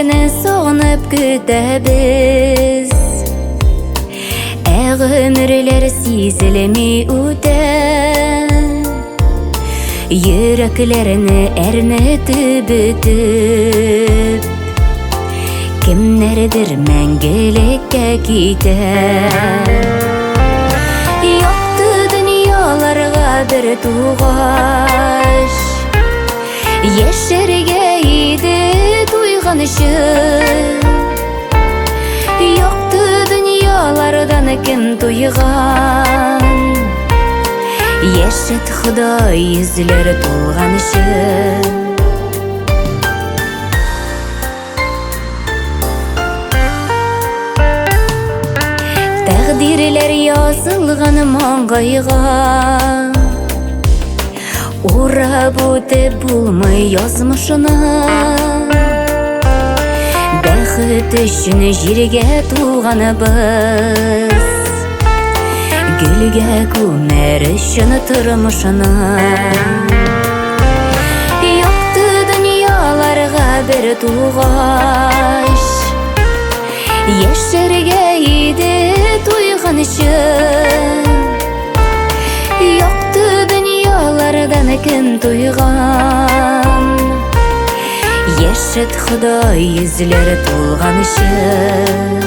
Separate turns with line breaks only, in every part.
Күндерні соғынып күтәбіз, өмірлер сезілмей өтә, Йөрәкләрне әрнетіп бітіп, Кемнәрдер мәңгелеккә китә. Яқты дөньяларга бер туғаш, Яшәргә иде туйган өчен. Яқты дөньялардан кем туйган, Яшәт Ходай йөзләр тулган өчен. Тәкъдирләр язылган маңгайга, урап үтеп булмый язмышына. Бәхет өчен җиргә туганыбыз, Гөлгә күмәр өчен тормышына. Яқты дөньяларга бер тугаш, Яшәргә иде туйган өчен. Яқты дөньялардан кем туйган, Яшәт Ходай йөзләр тулган өчен.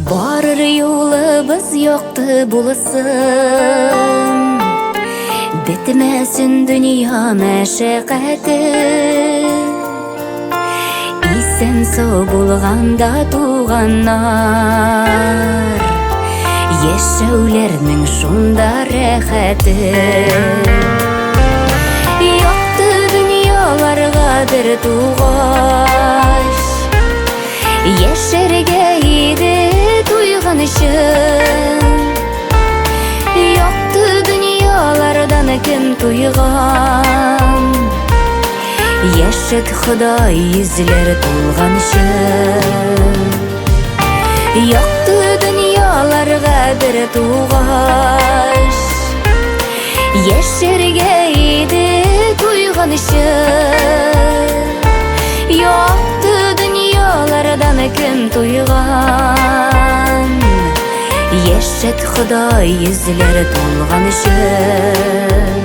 Барыр юлыбыз яқты булсын, Бетмәсен дөнья мәшәкате. Исән сау булганда туганнар, Яшәүләрнең шунда рәхәте. Яқты дөньяларга бер тугаш, Яшәргә иде туйган өчен. Яқты дөньялардан кем туйган, Яшәт Ходай йөзләр тулган өчен. Яқты дөньяларга бер тугаш, Яшәргә иде туйган өчен. Яқты дөньялардан кем туйган, Яшәт Ходай йөзләр тулган өчен.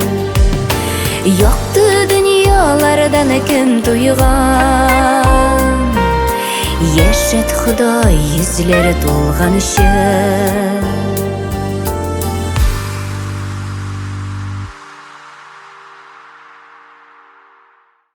Яқты дөньялардан кем туйган, Яшәт Ходай йөзләр тулган өчен.